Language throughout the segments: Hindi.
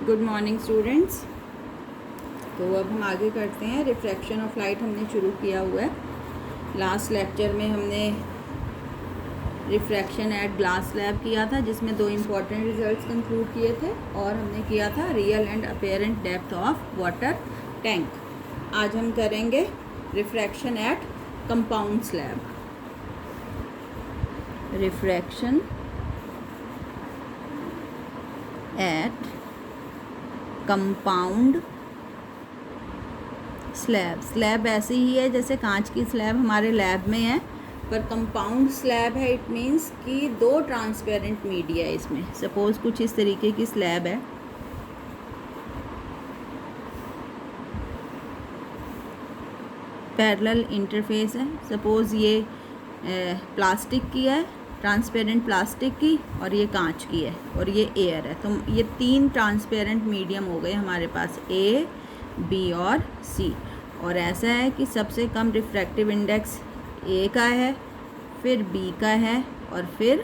Good morning students. तो अब हम आगे करते हैं। रिफ्रैक्शन ऑफ लाइट हमने शुरू किया हुआ है। लास्ट लेक्चर में हमने रिफ्रैक्शन एट ग्लास स्लैब किया था, जिसमें दो इम्पॉर्टेंट रिजल्ट्स कंक्लूड किए थे, और हमने किया था real and apparent depth of water tank. आज हम करेंगे refraction at compound slab. Refraction at compound slab ऐसी ही है जैसे कांच की स्लैब हमारे लैब में है, पर कंपाउंड स्लैब है। इट मीन्स कि दो ट्रांसपेरेंट मीडिया है इसमें। सपोज कुछ इस तरीके की स्लैब है, पैरेलल इंटरफेस है। सपोज ये प्लास्टिक की है, ट्रांसपेरेंट प्लास्टिक की, और ये कांच की है, और ये एयर है। तो ये तीन ट्रांसपेरेंट मीडियम हो गए हमारे पास, ए, बी और सी। और ऐसा है कि सबसे कम रिफ्रैक्टिव इंडेक्स ए का है, फिर बी का है, और फिर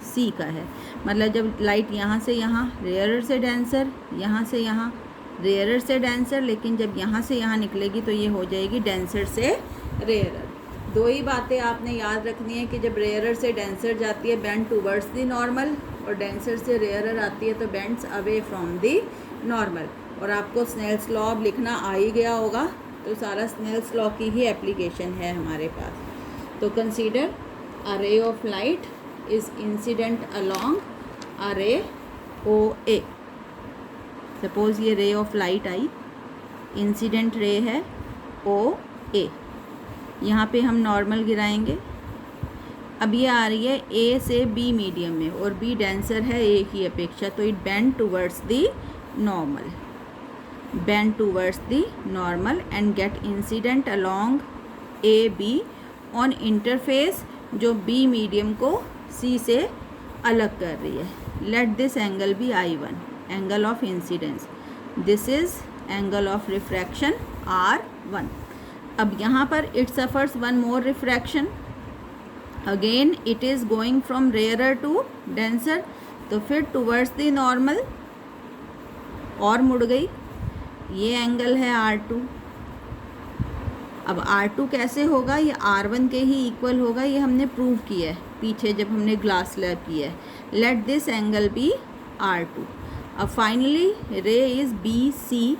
सी का है। मतलब जब लाइट यहाँ से यहाँ रेयरर से डेंसर, यहाँ से यहाँ रेयरर से डेंसर, लेकिन जब यहाँ से यहाँ निकलेगी तो ये हो जाएगी डेंसर से रेयरर। दो ही बातें आपने याद रखनी है कि जब रेयरर से डेंसर जाती है बेंड टूवर्ड्स द नॉर्मल, और डेंसर से रेयरर आती है तो bends away from the normal. और आपको स्नेल्स लॉ अब लिखना आ ही गया होगा, तो सारा स्नेल्स लॉ की ही एप्लीकेशन है हमारे पास। तो consider a ray of light is incident along a रे ओ ए। सपोज ये ray of light I, incident ray है ओ ए। यहाँ पे हम नॉर्मल गिराएंगे। अब ये आ रही है ए से बी मीडियम में, और बी डेंसर है ए की अपेक्षा, तो it bend towards the normal, bend towards the normal and get incident along A B on interface, जो बी मीडियम को सी से अलग कर रही है। Let this angle be I1, angle of incidence. This is angle of refraction R1। अब यहाँ पर it suffers one more refraction, again it is going from rarer to denser, तो फिर टूवर्ड्स द नॉर्मल और मुड़ गई। ये एंगल है R2। अब R2 कैसे होगा? ये R1 के ही इक्वल होगा। ये हमने प्रूव किया है पीछे जब हमने ग्लास स्लैब किया है। Let this angle be R2। अब finally ray is BC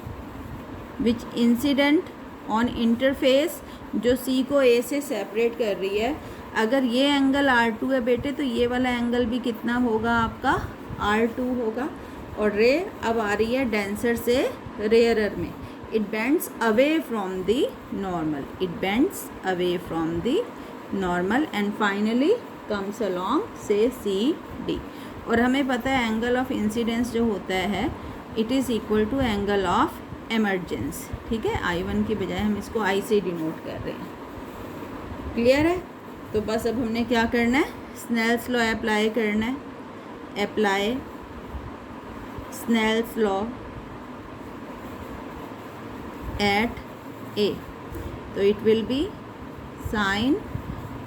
which incident on interface, जो C को A से सेपरेट कर रही है। अगर ये एंगल R2 है बेटे, तो ये वाला एंगल भी कितना होगा आपका? R2 होगा। और रे अब आ रही है डेंसर से रेयरर में। It bends away from the normal, it bends away from the normal and finally comes along से CD। और हमें पता है एंगल ऑफ इंसिडेंस जो होता है, it is equal to angle of emergence. ठीक है, I1 की बजाय हम इसको I से डिनोट कर रहे हैं। क्लियर है? तो बस अब हमने क्या करना है? स्नेल्स लॉ अप्लाई करना है। Apply Snell's law at A, तो it will be sine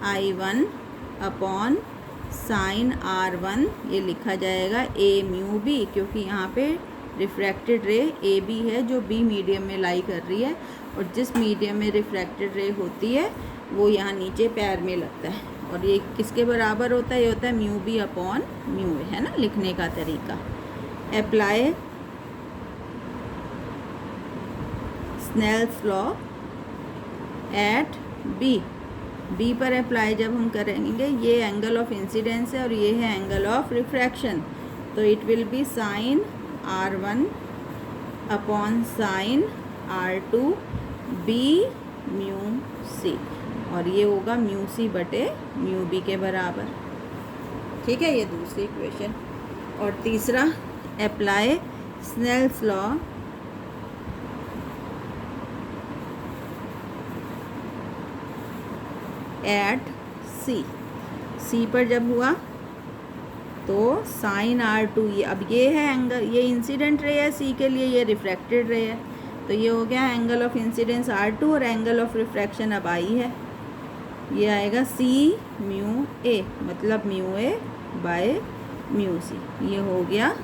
I1 upon sine R1। ये लिखा जाएगा A म्यू B, क्योंकि यहाँ पे रिफ्रैक्टेड रे ए बी है जो बी मीडियम में लाई कर रही है, और जिस मीडियम में रिफ्रैक्टेड रे होती है वो यहाँ नीचे पैर में लगता है। और ये किसके बराबर होता है? ये होता है mu B upon mu A, है ना लिखने का तरीका। Apply Snell's law at B. B पर अप्लाई जब हम करेंगे, ये एंगल ऑफ इंसिडेंस है और ये है एंगल ऑफ रिफ्रैक्शन, तो it will be sine R1 upon sine R2 B mu C, और ये होगा म्यू C बटे म्यू B के बराबर। ठीक है, ये दूसरी इक्वेशन। और तीसरा, apply Snell's law at C पर जब हुआ तो साइन R2, ये अब ये है एंगल, ये इंसिडेंट रे है C के लिए, ये रिफ्रैक्टेड रे है, तो ये हो गया एंगल ऑफ इंसिडेंस R2, और एंगल ऑफ रिफ्रैक्शन अब I है। ये आएगा C म्यू A, मतलब mu A by mu C। ये हो गया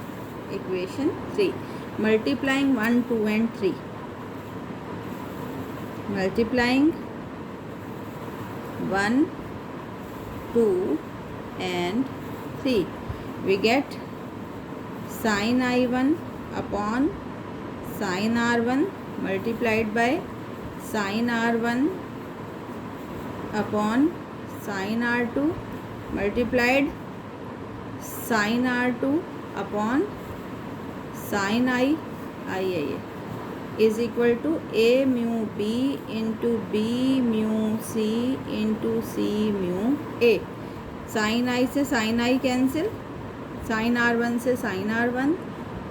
equation 3। multiplying 1, 2 and 3, multiplying 1, 2 and 3, we get sin I1 upon sin R1 multiplied by sin R1 upon sin R2 multiplied sin R2 upon sin I is equal to a mu b into b mu c into c mu a. sin I से sin I cancel, sin R1 से sin R1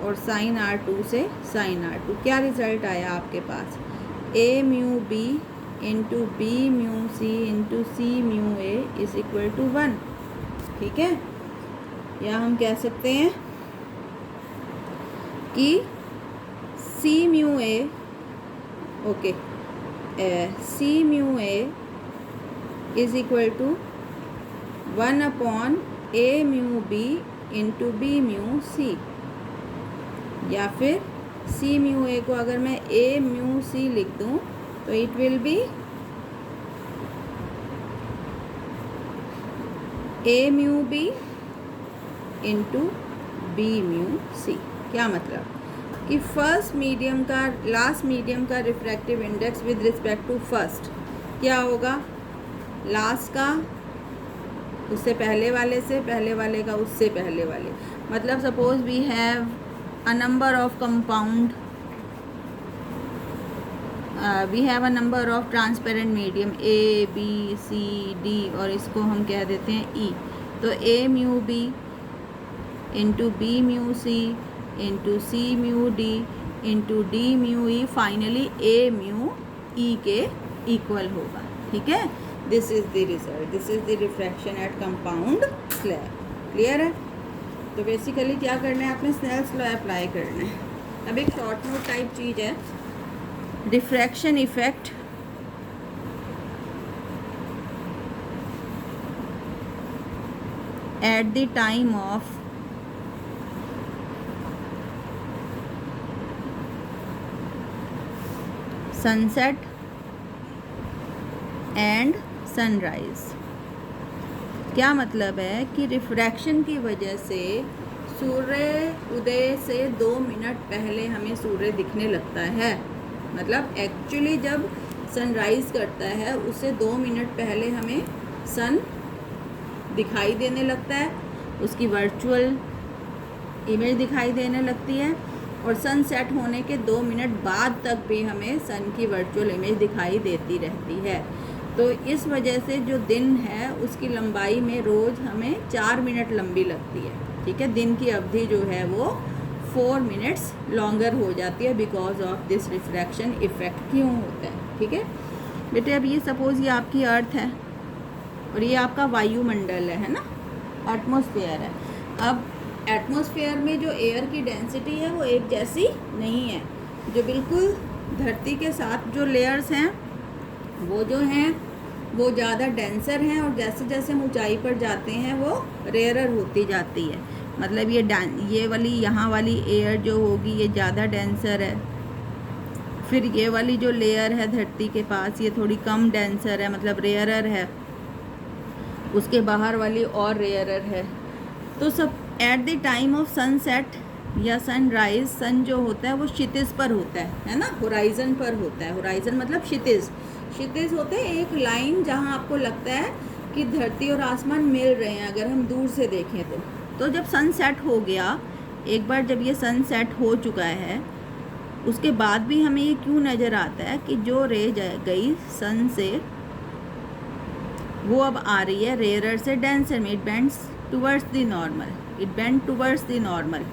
और sin R2 से sin R2. क्या रिजल्ट आया आपके पास? a mu b into b mu c into c mu a is equal to 1. ठीक है, या हम कह सकते हैं कि c mu a, okay, c mu a is equal to 1 upon a mu b into b mu c, या फिर c mu a को अगर मैं a mu c लिख दूँ तो it will be a mu b into b mu c. क्या मतलब कि फर्स्ट मीडियम का लास्ट मीडियम का refractive index with respect to first क्या होगा? लास्ट का उससे पहले वाले से, पहले वाले का उससे पहले वाले. मतलब suppose we have a number of compound, we have a number of transparent medium A B C D और इसको हम कह देते हैं ई. तो a mu b into B mu C into C mu D into D mu E, finally a mu E के इक्वल होगा. ठीक है, this is the result, this is the refraction at compound slab. Clear है? तो बेसिकली क्या करना है, आपने स्नेल्स लॉ अप्लाई करना है. अब एक शॉर्ट नोट टाइप चीज़ है, diffraction effect at the time of sunset and sunrise. क्या मतलब है कि रिफ्रैक्शन की वजह से सूर्य उदय से 2 मिनट पहले हमें सूर्य दिखने लगता है. मतलब एक्चुअली जब सनराइज करता है उससे 2 मिनट पहले हमें सन दिखाई देने लगता है, उसकी वर्चुअल इमेज दिखाई देने लगती है, और सन सेट होने के 2 मिनट बाद तक भी हमें सन की वर्चुअल इमेज दिखाई देती रहती है. तो इस वजह से जो दिन है उसकी लंबाई में रोज़ हमें 4 मिनट लंबी लगती है. ठीक है, दिन की अवधि जो है वो 4 मिनट्स लॉन्गर हो जाती है because of this refraction effect. क्यों होता है? ठीक है बेटे, अब ये सपोज़ ये आपकी अर्थ है और ये आपका वायुमंडल है ना, एटमॉस्फेयर है. अब एटमॉस्फेयर में जो एयर की डेंसिटी है वो एक जैसी नहीं है. जो बिल्कुल धरती के साथ जो लेयर्स हैं वो जो हैं वो ज़्यादा डेंसर हैं, और जैसे जैसे हम ऊंचाई पर जाते हैं वो रेयरर होती जाती है. मतलब ये वाली यहाँ वाली एयर जो होगी ये ज़्यादा डेंसर है. फिर ये वाली जो लेयर है धरती के पास ये थोड़ी कम डेंसर है, मतलब रेयरर है. उसके बाहर वाली और रेयरर है. तो सब at the time of sunset या सनराइज, सन जो होता है वो क्षितिज पर होता है ना, होराइजन पर होता है. होराइजन मतलब क्षितिज. क्षितिज होते हैं एक लाइन जहां आपको लगता है कि धरती और आसमान मिल रहे हैं अगर हम दूर से देखें तो. तो जब सनसेट हो गया, एक बार जब ये सनसेट हो चुका है उसके बाद भी हमें ये क्यों नज़र आता है कि जो रे गई सन से वो अब आ रही है रेयरर से डेंसर में. It bends towards the normal, it bend towards the normal.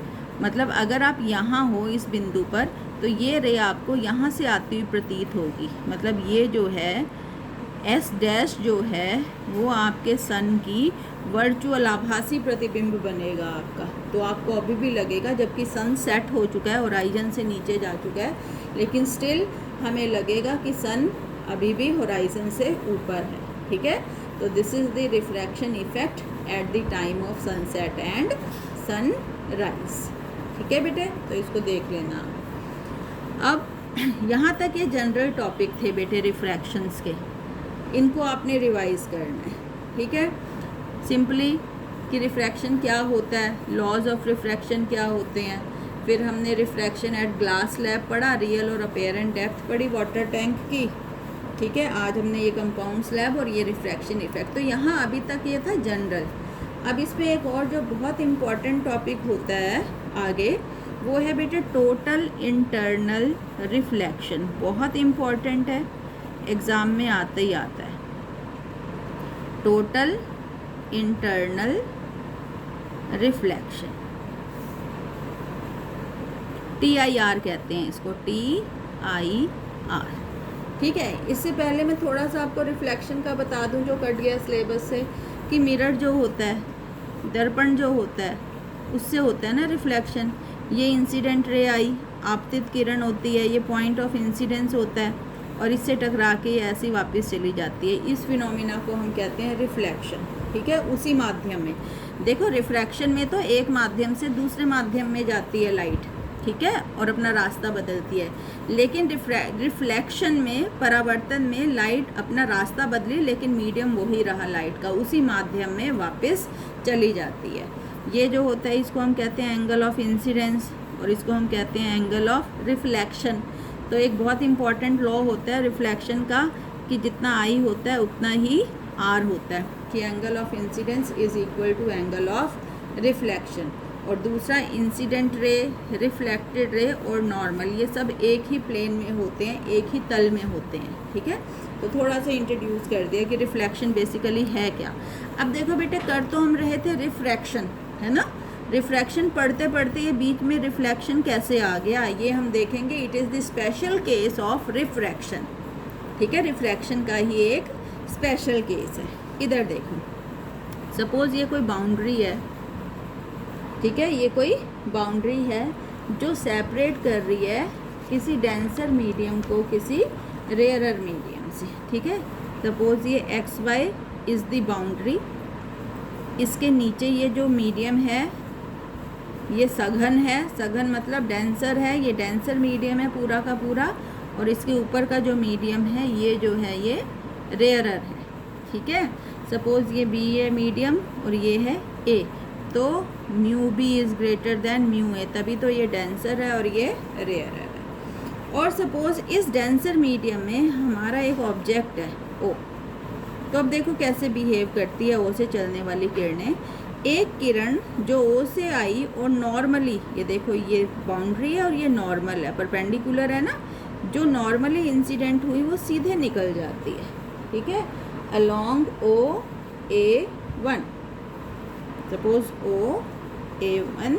मतलब अगर आप यहाँ हो इस बिंदु पर तो ये रे आपको यहाँ से आती हुई प्रतीत होगी. मतलब ये जो है एस डैश जो है वो आपके सन की वर्चुअल आभासी प्रतिबिंब बनेगा आपका. तो आपको अभी भी लगेगा, जबकि सन सेट हो चुका है, होराइजन से नीचे जा चुका है, लेकिन स्टिल हमें लगेगा कि सन अभी भी होराइजन से ऊपर है. ठीक है, तो this is the refraction effect at the time of sunset and sunrise. ठीक है बेटे, तो इसको देख लेना। अब यहाँ तक ये जनरल टॉपिक थे बेटे रिफ्रैक्शंस के, इनको आपने रिवाइज करना है। ठीक है, सिंपली कि रिफ्रैक्शन क्या होता है, लॉज ऑफ रिफ्रैक्शन क्या होते हैं, फिर हमने रिफ्रैक्शन एट ग्लास स्लैब पढ़ा, रियल और अपेरेंट डेप्थ पढ़ी वाटर टैंक की। ठीक है, आज हमने ये कंपाउंड स्लैब और ये रिफ्रैक्शन इफेक्ट। तो यहाँ अभी तक ये था जनरल। अब इसमें एक और जो बहुत इम्पॉर्टेंट टॉपिक होता है आगे, वो है बेटे टोटल इंटरनल रिफ्लेक्शन। बहुत इम्पॉर्टेंट है, एग्ज़ाम में आता ही आता है। टोटल इंटरनल रिफ्लेक्शन, TIR कहते हैं इसको, TIR। ठीक है, इससे पहले मैं थोड़ा सा आपको रिफ्लेक्शन का बता दूं जो कट गया सिलेबस से, कि मिरर जो होता है, दर्पण जो होता है, उससे होता है ना रिफ्लेक्शन। ये इंसिडेंट रे आई, आपतित किरण होती है, ये पॉइंट ऑफ इंसिडेंस होता है और इससे टकरा के ये ऐसी वापस चली जाती है। इस फिनोमिना को हम कहते हैं रिफ्लेक्शन। ठीक है, उसी माध्यम में देखो, रिफ्रैक्शन में तो एक माध्यम से दूसरे माध्यम में जाती है लाइट, ठीक है, और अपना रास्ता बदलती है। लेकिन रिफ्लेक्शन में, परावर्तन में लाइट अपना रास्ता बदली लेकिन मीडियम वही रहा लाइट का, उसी माध्यम में वापस चली जाती है। ये जो होता है इसको हम कहते हैं एंगल ऑफ इंसिडेंस और इसको हम कहते हैं एंगल ऑफ रिफ्लेक्शन। तो एक बहुत इंपॉर्टेंट लॉ होता है रिफ्लेक्शन का कि जितना आई होता है उतना ही आर होता है, कि angle of incidence is equal to angle of reflection. और दूसरा इंसिडेंट रे, रिफ्लेक्टेड रे और नॉर्मल, ये सब एक ही प्लेन में होते हैं, एक ही तल में होते हैं। ठीक है, तो थोड़ा सा इंट्रोड्यूस कर दिया कि रिफ्लेक्शन बेसिकली है क्या। अब देखो बेटे, कर तो हम रहे थे रिफ्रैक्शन, है ना। रिफ्रैक्शन पढ़ते पढ़ते ये बीच में रिफ्लेक्शन कैसे आ गया, ये हम देखेंगे। It is the special case of refraction. ठीक है, रिफ्रैक्शन का ही एक स्पेशल केस है। इधर देखो, सपोज ये कोई बाउंड्री है, ठीक है, ये कोई बाउंड्री है जो सेपरेट कर रही है किसी डेंसर मीडियम को किसी रेयरर मीडियम से। ठीक है, सपोज ये XY इज़ द बाउंड्री, इसके नीचे ये जो मीडियम है ये सघन है, सघन मतलब डेंसर है, ये डेंसर मीडियम है पूरा का पूरा, और इसके ऊपर का जो मीडियम है ये जो है ये रेयरर है। ठीक है, सपोज ये B है मीडियम और ये है A, तो mu B is greater than mu A, तभी तो ये डेंसर है और ये रेयरर है। और सपोज इस डेंसर मीडियम में हमारा एक ऑब्जेक्ट है O, तो अब देखो कैसे बिहेव करती है O से चलने वाली किरणें। एक किरण जो O से आई और नॉर्मली, ये देखो ये बाउंड्री है और ये नॉर्मल है, परपेंडिकुलर है ना, जो नॉर्मली इंसिडेंट हुई वो सीधे निकल जाती है। ठीक है, अलोंग OA1, सपोज OA1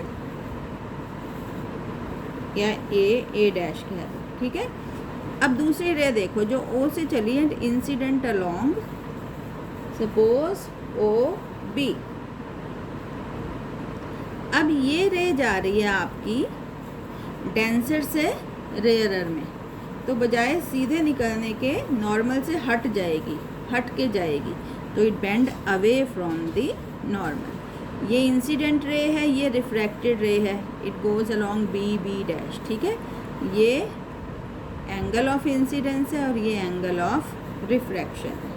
या A डैश कह दो। ठीक है, अब दूसरी रे देखो जो O से चली है, इंसिडेंट अलोंग सपोज OB। अब ये रे जा रही है आपकी डेंसर से रेयरर में, तो बजाय सीधे निकलने के नॉर्मल से हट जाएगी, हट के जाएगी, तो it bend away from the normal. ये इंसिडेंट रे है, ये रिफ्रैक्टेड रे है, it goes along B dash. ठीक है, ये एंगल ऑफ इंसिडेंस है और ये एंगल ऑफ रिफ्रैक्शन है।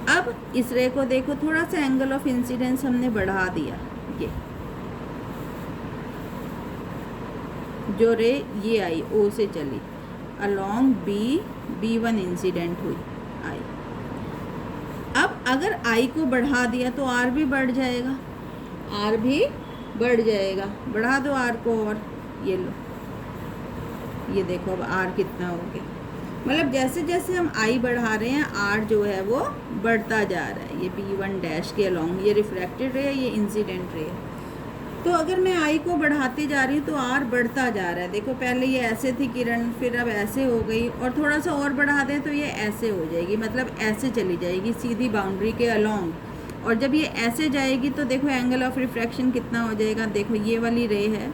अब इस रे को देखो, थोड़ा सा एंगल ऑफ इंसिडेंस हमने बढ़ा दिया, ये जो रे ये आई O से चली अलोंग B1 इंसिडेंट हुई आई। अब अगर I को बढ़ा दिया तो R भी बढ़ जाएगा, R भी बढ़ जाएगा, बढ़ा दो R को और ये लो, ये देखो अब R कितना हो गया। मतलब जैसे जैसे हम I बढ़ा रहे हैं R जो है वो बढ़ता जा रहा है। ये B1 डैश के अलोंग, ये रिफ्रैक्टेड रे है, ये इंसिडेंट रे है। तो अगर मैं I को बढ़ाती जा रही हूँ तो R बढ़ता जा रहा है। देखो पहले ये ऐसे थी किरण, फिर अब ऐसे हो गई, और थोड़ा सा और बढ़ा दें तो ये ऐसे हो जाएगी, मतलब ऐसे चली जाएगी सीधी बाउंड्री के अलोंग। और जब ये ऐसे जाएगी तो देखो एंगल ऑफ रिफ्रैक्शन कितना हो जाएगा। देखो ये वाली रे है,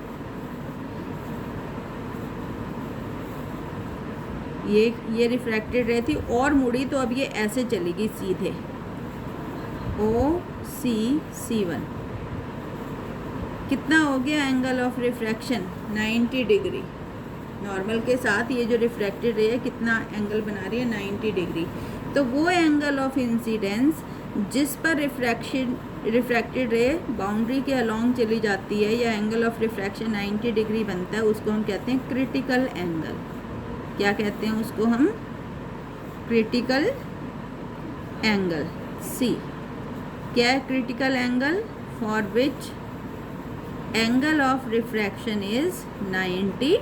ये रिफ्रैक्टेड रे थी और मुड़ी, तो अब ये ऐसे चलेगी सीधे OC C1। कितना हो गया angle of refraction? 90 degree. Normal के साथ ये जो रिफ्रैक्टेड रे है कितना एंगल बना रही है? 90 डिग्री। तो वो एंगल ऑफ इंसिडेंस जिस पर रिफ्रैक्टेड रे बाउंड्री के अलोंग चली जाती है या एंगल ऑफ रिफ्रैक्शन 90 डिग्री बनता है, उसको हम कहते हैं क्रिटिकल एंगल। क्या कहते हैं उसको हम? Critical angle. सी क्या है critical angle? For which angle of refraction is 90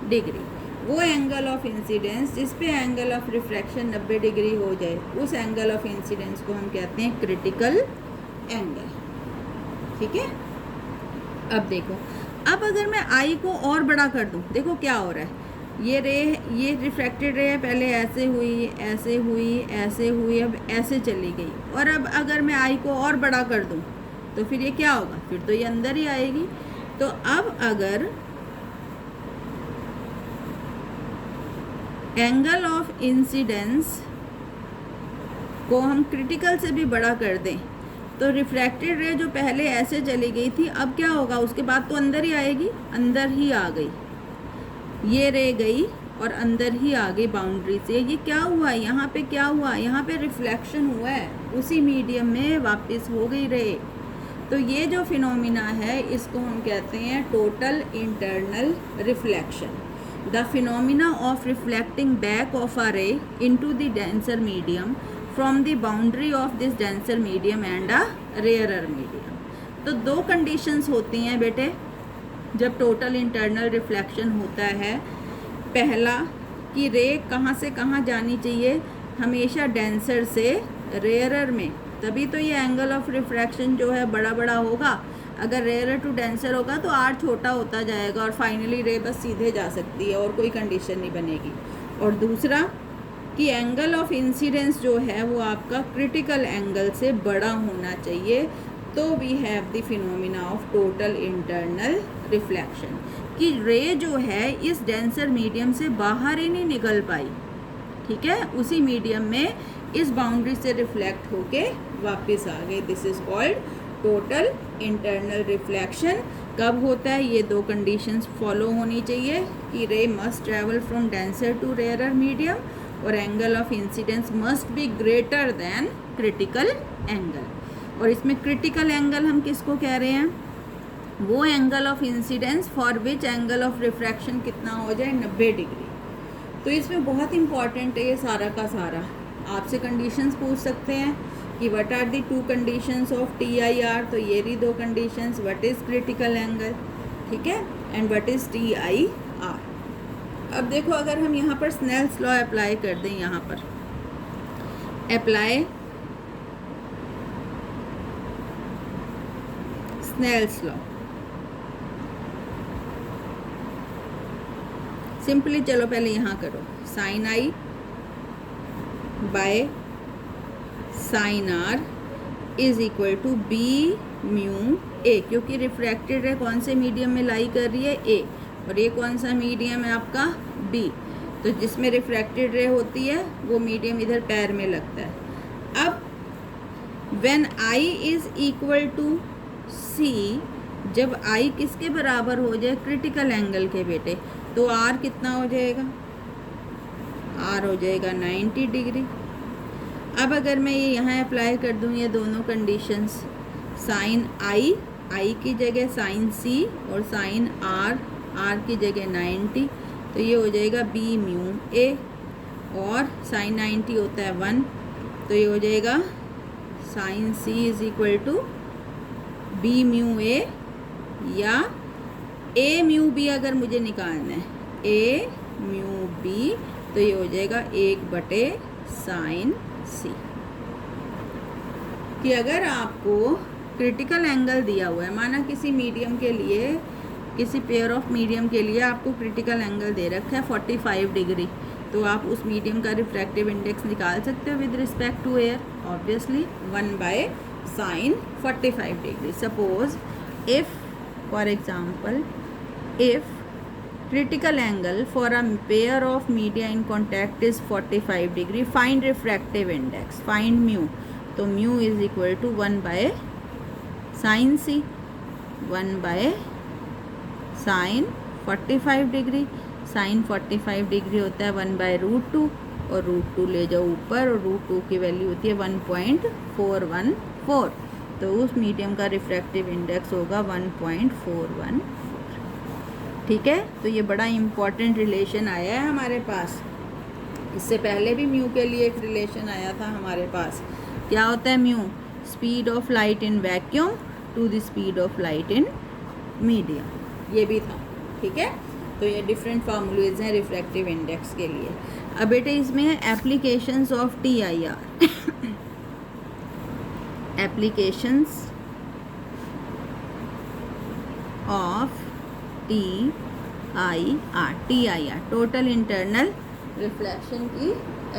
degree. वो एंगल ऑफ इंसिडेंस जिस पे एंगल ऑफ रिफ्रैक्शन 90 डिग्री हो जाए, उस एंगल ऑफ इंसिडेंस को हम कहते हैं क्रिटिकल एंगल। ठीक है। अब देखो, अब अगर मैं आई को और बड़ा कर दूं, देखो क्या हो रहा है। ये रिफ्रैक्टेड रे है, पहले ऐसे हुई, ऐसे हुई, ऐसे हुई, अब ऐसे चली गई। और अब अगर मैं आई को और बड़ा कर दूं तो फिर ये क्या होगा? फिर तो ये अंदर ही आएगी। तो अब अगर एंगल ऑफ इंसिडेंस को हम क्रिटिकल से भी बड़ा कर दें तो रिफ्रैक्टेड रे जो पहले ऐसे चली गई थी, अब क्या होगा? उसके बाद तो अंदर ही आएगी, अंदर ही आ गई। ये रे गई और अंदर ही आ गई बाउंड्री से। ये क्या हुआ? यहाँ पे क्या हुआ? यहाँ पे रिफ्लेक्शन हुआ है, उसी मीडियम में वापस हो गई रे। तो ये जो फिनोमिना है इसको हम कहते हैं total internal reflection. The phenomena of reflecting back of a ray into the denser medium from the boundary of this denser medium and a rarer medium. तो दो कंडीशंस होती हैं बेटे जब टोटल इंटरनल रिफ्लेक्शन होता है। पहला कि रे कहाँ से कहाँ जानी चाहिए? हमेशा डेंसर से रेयरर में, तभी तो ये एंगल ऑफ रिफ्रैक्शन जो है बड़ा बड़ा होगा। अगर रेयरर टू डेंसर होगा तो आर छोटा होता जाएगा और फाइनली रे बस सीधे जा सकती है और कोई कंडीशन नहीं बनेगी। और दूसरा कि एंगल ऑफ इंसिडेंस जो है वो आपका क्रिटिकल एंगल से बड़ा होना चाहिए। तो we have the phenomena of total internal reflection कि रे जो है इस डेंसर मीडियम से बाहर ही नहीं निकल पाई। ठीक है, उसी मीडियम में इस बाउंड्री से रिफ्लेक्ट होके वापस आ गए। This is called total internal reflection. कब होता है? ये दो कंडीशंस फॉलो होनी चाहिए कि ray must travel from denser to rarer medium और angle of incidence must be greater than critical angle. और इसमें क्रिटिकल एंगल हम किसको कह रहे हैं? वो angle of incidence for which angle of refraction कितना हो जाए? 90 डिग्री। तो इसमें बहुत इंपॉर्टेंट है ये सारा का सारा। आपसे कंडीशंस पूछ सकते हैं कि what are the two conditions of TIR। तो ये रही दो conditions, what is critical angle, ठीक है, एंड व्हाट इज़ TIR। अब देखो अगर हम यहाँ पर स्नेल्स लॉ अप्लाई कर दें, यहाँ पर अप्लाई स्नेल्स लॉ। सिंपली चलो पहले यहाँ करो, sine i by sine r is equal to B mu A, क्योंकि रिफ्रैक्टेड रे कौन से मीडियम में लाई कर रही है? ए। और ये कौन सा मीडियम है आपका? बी। तो जिसमें रिफ्रैक्टेड रे होती है वो मीडियम इधर पैर में लगता है। अब when i is equal to c, जब आई किसके बराबर हो जाए? क्रिटिकल एंगल के बेटे। तो आर कितना हो जाएगा? आर हो जाएगा 90 डिग्री। अब अगर मैं ये यहाँ अप्लाई कर दूँ ये दोनों कंडीशंस, साइन आई, आई की जगह साइन सी और साइन आर, आर की जगह 90, तो ये हो जाएगा बी म्यू ए। और साइन 90 होता है 1, तो ये हो जाएगा sine c is equal to B mu A, या ए म्यू बी अगर मुझे निकालना है, ए म्यू बी, तो ये हो जाएगा 1/साइन सी। कि अगर आपको क्रिटिकल एंगल दिया हुआ है, माना किसी मीडियम के लिए, किसी पेयर ऑफ मीडियम के लिए आपको क्रिटिकल एंगल दे रखा है 45 डिग्री, तो आप उस मीडियम का रिफ्रैक्टिव इंडेक्स निकाल सकते हो with respect to air, obviously 1/साइन 45 degree. Suppose if for example if critical angle for a pair of media in contact is 45 degree, find refractive index, find mu। तो mu is equal to 1/sin c। 1/sin45 degree. sin 45 degree होता है 1/√2 और √2 ले जाओ ऊपर और √2 की वैल्यू होती है 1.414। तो उस मीडियम का रिफ्रैक्टिव इंडेक्स होगा 1.414। ठीक है, तो ये बड़ा इम्पॉर्टेंट रिलेशन आया है हमारे पास। इससे पहले भी म्यू के लिए एक रिलेशन आया था हमारे पास। क्या होता है mu? Speed of light in vacuum to the speed of light in medium, ये भी था। ठीक है, तो ये डिफरेंट फार्मूलेज हैं रिफ्रैक्टिव इंडेक्स के लिए। अब बेटे इसमें है applications of TIR। Applications of TIR total internal reflection की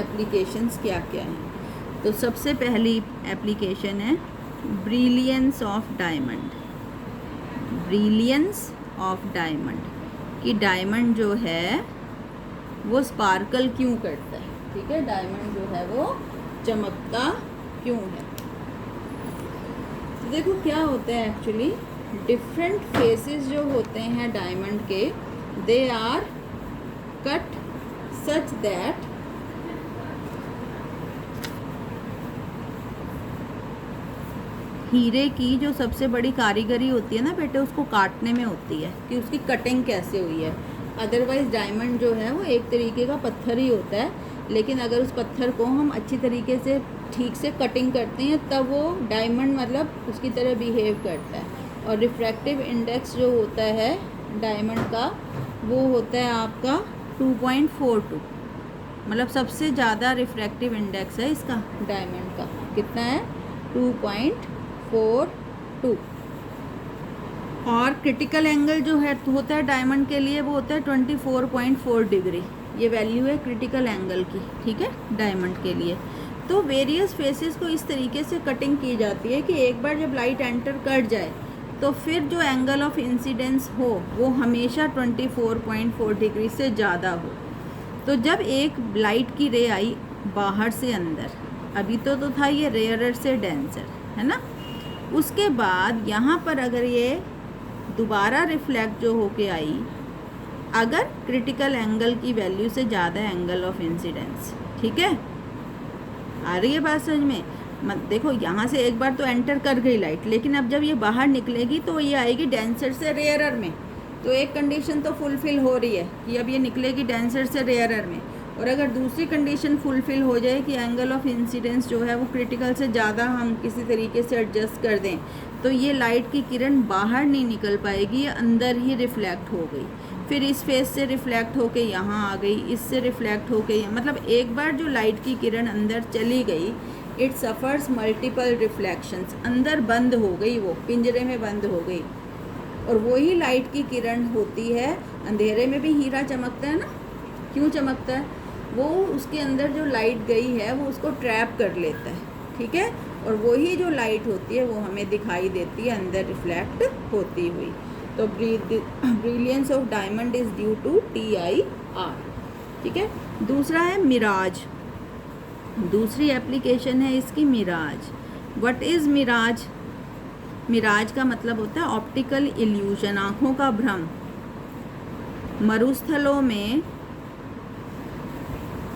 एप्लीकेशंस क्या क्या हैं? तो सबसे पहली एप्लीकेशन है brilliance of diamond. Brilliance of diamond कि डायमंड जो है वो स्पार्कल क्यों करता है। ठीक है, डायमंड जो है वो चमकता क्यों है। तो देखो क्या होता है एक्चुअली, डिफरेंट फेसेस जो होते हैं डायमंड के, they are cut such that हीरे की जो सबसे बड़ी कारीगरी होती है ना बेटे, उसको काटने में होती है कि उसकी कटिंग कैसे हुई है। अदरवाइज़ डायमंड जो है वो एक तरीके का पत्थर ही होता है, लेकिन अगर उस पत्थर को हम अच्छी तरीके से ठीक से कटिंग करते हैं तब वो डायमंड मतलब उसकी तरह बिहेव करता है। और रिफ्रैक्टिव इंडेक्स जो होता है डायमंड का वो होता है आपका 2.42, मतलब सबसे ज़्यादा रिफ्रैक्टिव इंडेक्स है इसका डायमंड का। कितना है? 2.42। और क्रिटिकल एंगल जो है होता है डायमंड के लिए वो होता है 24.4 डिग्री। ये वैल्यू है क्रिटिकल एंगल की। ठीक है, डायमंड के लिए। तो वेरियस फेसेस को इस तरीके से कटिंग की जाती है कि एक बार जब लाइट एंटर कर जाए तो फिर जो एंगल ऑफ इंसिडेंस हो वो हमेशा 24.4 डिग्री से ज़्यादा हो। तो जब एक लाइट की रे आई बाहर से अंदर, अभी तो था ये रेयरर से डेंसर, है ना, उसके बाद यहाँ पर अगर ये दोबारा रिफ्लेक्ट जो होके आई, अगर क्रिटिकल एंगल की वैल्यू से ज़्यादा एंगल ऑफ इंसिडेंस। ठीक है, आ रही है बात समझ में? मत देखो, यहाँ से एक बार तो एंटर कर गई लाइट, लेकिन अब जब ये बाहर निकलेगी तो ये आएगी डेंसर से रेयरर में। तो एक कंडीशन तो फुलफ़िल हो रही है कि अब ये निकलेगी डेंसर से रेयरर में, और अगर दूसरी कंडीशन फुलफ़िल हो जाए कि एंगल ऑफ इंसिडेंस जो है वो क्रिटिकल से ज़्यादा हम किसी तरीके से एडजस्ट कर दें, तो ये लाइट की किरण बाहर नहीं निकल पाएगी, ये अंदर ही रिफ्लेक्ट हो गई। फिर इस फेस से रिफ्लेक्ट होके यहाँ आ गई, इससे रिफ्लेक्ट होके, मतलब एक बार जो लाइट की किरण अंदर चली गई, इट सफ़र्स मल्टीपल रिफ्लेक्शंस, अंदर बंद हो गई, वो पिंजरे में बंद हो गई। और वही लाइट की किरण होती है, अंधेरे में भी हीरा चमकता है ना, क्यों चमकता है? वो उसके अंदर जो लाइट गई है वो उसको ट्रैप कर लेता है। ठीक है, और वही जो लाइट होती है वो हमें दिखाई देती है अंदर रिफ्लेक्ट होती हुई। तो brilliance of diamond is due to TIR। ठीक है, दूसरा है मिराज। दूसरी एप्लीकेशन है इसकी mirage. What is mirage? Mirage का मतलब होता है ऑप्टिकल इल्यूजन, आँखों का भ्रम। मरुस्थलों में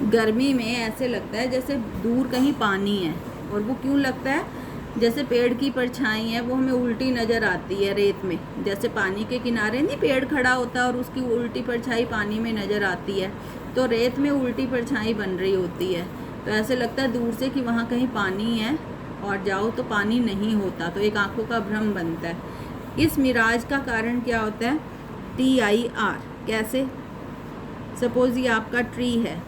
गर्मी में ऐसे लगता है जैसे दूर कहीं पानी है, और वो क्यों लगता है? जैसे पेड़ की परछाई है वो हमें उल्टी नज़र आती है रेत में, जैसे पानी के किनारे नहीं पेड़ खड़ा होता है और उसकी उल्टी परछाई पानी में नज़र आती है, तो रेत में उल्टी परछाई बन रही होती है, तो ऐसे लगता है दूर से कि वहाँ कहीं पानी है और जाओ तो पानी नहीं होता, तो एक आँखों का भ्रम बनता है। इस मिराज का कारण क्या होता है? TIR। कैसे? सपोज़ ये आपका ट्री है,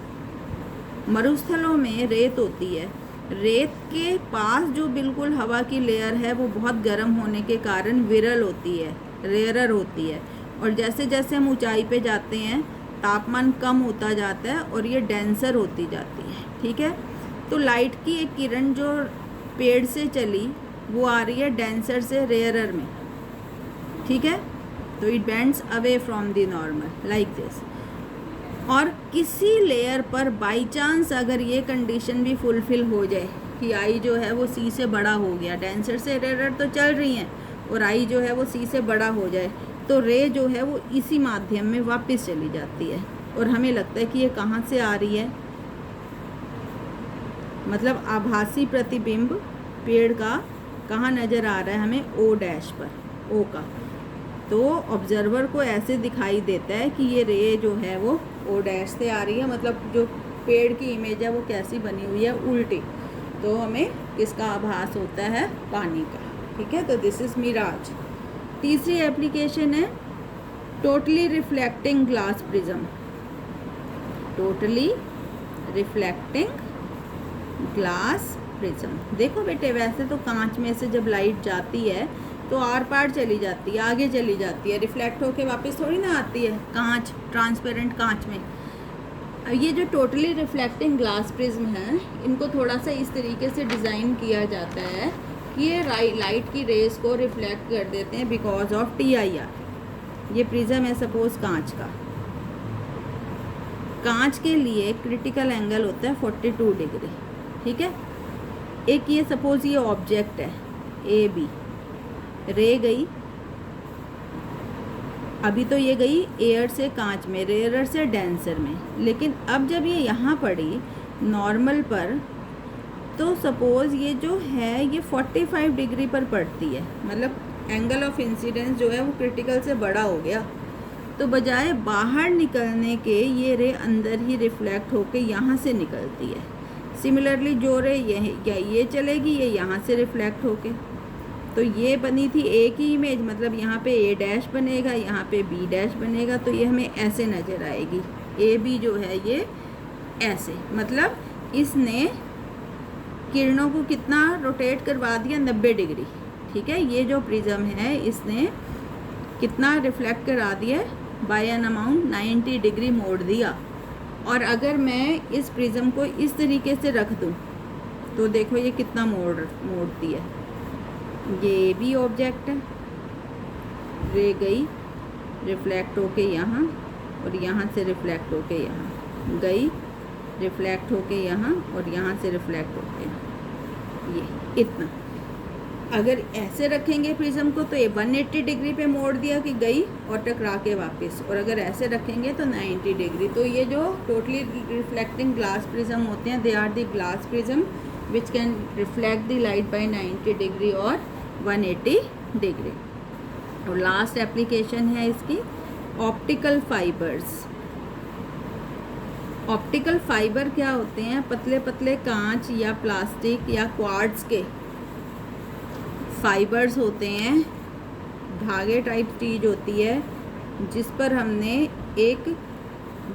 मरुस्थलों में रेत होती है, रेत के पास जो बिल्कुल हवा की लेयर है वो बहुत गर्म होने के कारण विरल होती है, रेयरर होती है, और जैसे जैसे हम ऊंचाई पे जाते हैं तापमान कम होता जाता है और ये डेंसर होती जाती है। ठीक है, तो लाइट की एक किरण जो पेड़ से चली वो आ रही है डेंसर से रेयरर में। ठीक है, तो it bends away from the normal like this. और किसी लेयर पर बाई चांस अगर ये कंडीशन भी फुलफ़िल हो जाए कि आई जो है वो सी से बड़ा हो गया, डेंसर से रेयरर तो चल रही हैं, और आई जो है वो सी से बड़ा हो जाए, तो रे जो है वो इसी माध्यम में वापस चली जाती है और हमें लगता है कि ये कहाँ से आ रही है, मतलब आभासी प्रतिबिंब पेड़ का कहाँ नज़र आ रहा है हमें, ओ डैश पर, ओ का। तो ऑब्जर्वर को ऐसे दिखाई देता है कि ये रे जो है वो ओ डैश से आ रही है, मतलब जो पेड़ की इमेज है वो कैसी बनी हुई है, उल्टी। तो हमें किसका आभास होता है, पानी का। ठीक है, तो दिस इज़ मिराज। तीसरी एप्लीकेशन है totally reflecting glass prism. Totally reflecting glass prism. देखो बेटे, वैसे तो कांच में से जब लाइट जाती है तो आर पार चली जाती है, आगे चली जाती है, रिफ्लेक्ट होके वापस थोड़ी ना आती है कांच, ट्रांसपेरेंट कांच में। ये जो टोटली रिफ्लेक्टिंग ग्लास प्रिज्म है, इनको थोड़ा सा इस तरीके से डिज़ाइन किया जाता है कि ये लाइट की रेस को रिफ्लेक्ट कर देते हैं बिकॉज ऑफ TIR। ये प्रिज्म है सपोज कांच का। कांच के लिए क्रिटिकल एंगल होता है 42 डिग्री। ठीक है, एक ये सपोज ये ऑब्जेक्ट है AB, रे गई, अभी तो ये गई एयर से कांच में, रेयर से डेंसर में, लेकिन अब जब ये यहाँ पड़ी नॉर्मल पर, तो सपोज़ ये जो है ये 45 डिग्री पर पड़ती है, मतलब एंगल ऑफ इंसिडेंस जो है वो क्रिटिकल से बड़ा हो गया। तो बजाय बाहर निकलने के ये रे अंदर ही रिफ्लेक्ट होके यहाँ से निकलती है। सिमिलरली जो रे ये चलेगी, ये यहाँ से रिफ्लेक्ट होके, तो ये बनी थी ए की इमेज, मतलब यहाँ पे A डैश बनेगा, यहाँ पे B डैश बनेगा, तो ये हमें ऐसे नज़र आएगी। AB जो है ये ऐसे, मतलब इसने किरणों को कितना रोटेट करवा दिया, 90 डिग्री। ठीक है, ये जो प्रिज्म है इसने कितना रिफ्लेक्ट करा दिया, बाय एन अमाउंट 90 डिग्री मोड़ दिया। और अगर मैं इस प्रिज्म को इस तरीके से रख दूँ तो देखो ये कितना मोड़ती है। ये भी ऑब्जेक्ट है, रे गई, रिफ्लेक्ट होके यहाँ, और यहाँ से रिफ्लेक्ट होके यहाँ गई, रिफ्लेक्ट होके यहाँ, और यहाँ से रिफ्लेक्ट होके यहाँ, ये इतना। अगर ऐसे रखेंगे प्रिज्म को तो ये 180 डिग्री पे मोड़ दिया कि गई और टकरा के वापस, और अगर ऐसे रखेंगे तो 90 डिग्री। तो ये जो टोटली रिफ्लेक्टिंग ग्लास प्रिज्म होते हैं, they are the glass prism which can reflect the light by 90 degree और 180 डिग्री। और लास्ट एप्लीकेशन है इसकी ऑप्टिकल फाइबर्स। ऑप्टिकल फाइबर क्या होते हैं, पतले पतले कांच या प्लास्टिक या क्वार्ट्ज के फाइबर्स होते हैं, धागे टाइप चीज़ होती है, जिस पर हमने एक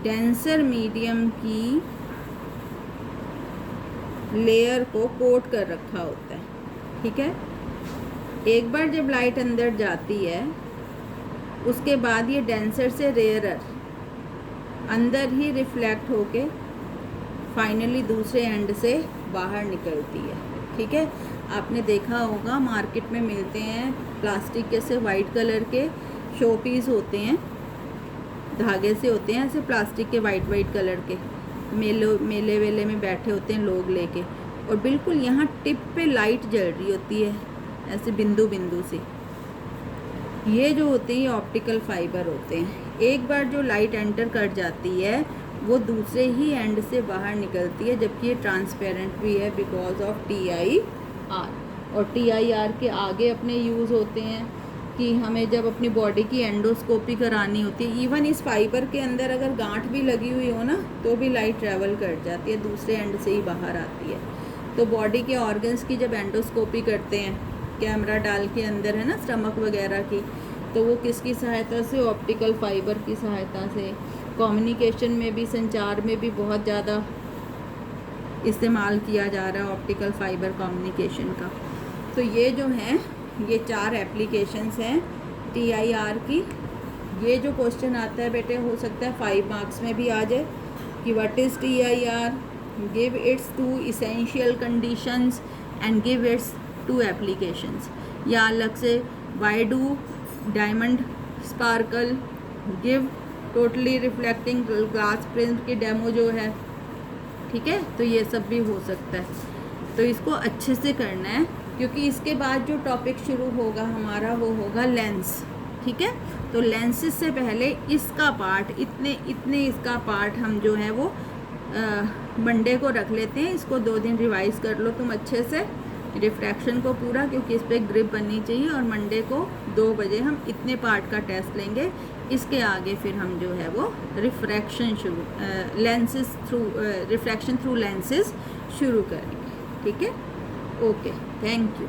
डेंसर मीडियम की लेयर को कोट कर रखा होता है। ठीक है, एक बार जब लाइट अंदर जाती है उसके बाद ये डेंसर से रेयरर अंदर ही रिफ्लेक्ट होके फाइनली दूसरे एंड से बाहर निकलती है। ठीक है, आपने देखा होगा मार्केट में मिलते हैं प्लास्टिक के से वाइट कलर के शो पीस होते हैं, धागे से होते हैं ऐसे प्लास्टिक के वाइट कलर के, मेले वेले में बैठे होते हैं लोग लेके, और बिल्कुल यहाँ टिप पे लाइट जल रही होती है ऐसे बिंदु बिंदु से। ये जो होते हैं ये ऑप्टिकल फाइबर होते हैं। एक बार जो लाइट एंटर कर जाती है वो दूसरे ही एंड से बाहर निकलती है, जबकि ये ट्रांसपेरेंट भी है बिकॉज ऑफ TIR। और TIR के आगे अपने यूज़ होते हैं कि हमें जब अपनी बॉडी की एंडोस्कोपी करानी होती है, इवन इस फाइबर के अंदर अगर गांठ भी लगी हुई हो ना तो भी लाइट ट्रैवल कर जाती है, दूसरे एंड से ही बाहर आती है। तो बॉडी के ऑर्गन्स की जब एंडोस्कोपी करते हैं कैमरा डाल के अंदर, है ना, स्टमक वगैरह की, तो वो किसकी सहायता से, ऑप्टिकल फाइबर की सहायता से। कम्युनिकेशन में भी, संचार में भी बहुत ज़्यादा इस्तेमाल किया जा रहा है ऑप्टिकल फाइबर कम्युनिकेशन का। तो ये जो हैं ये 4 एप्लीकेशंस हैं TIR की। ये जो क्वेश्चन आता है बेटे हो सकता है 5 मार्क्स में भी आ जाए कि what is TIR, give its 2 essential conditions and give its 2 applications, या अलग से why do diamond sparkle give totally reflecting glass prism की डेमो जो है। ठीक है, तो ये सब भी हो सकता है। तो इसको अच्छे से करना है क्योंकि इसके बाद जो टॉपिक शुरू होगा हमारा वो होगा लेंस, ठीक है। तो लेंसेज से पहले इसका पार्ट इतने इसका पार्ट हम जो है वो मंडे को रख लेते हैं। इसको 2 दिन रिवाइज़ कर लो तुम अच्छे से, रिफ्रैक्शन को पूरा, क्योंकि इस पर ग्रिप बननी चाहिए। और मंडे को 2 बजे हम इतने पार्ट का टेस्ट लेंगे। इसके आगे फिर हम जो है वो रिफ्रैक्शन रिफ्रैक्शन थ्रू लेंसेज शुरू करेंगे, ठीक है। Okay, thank you.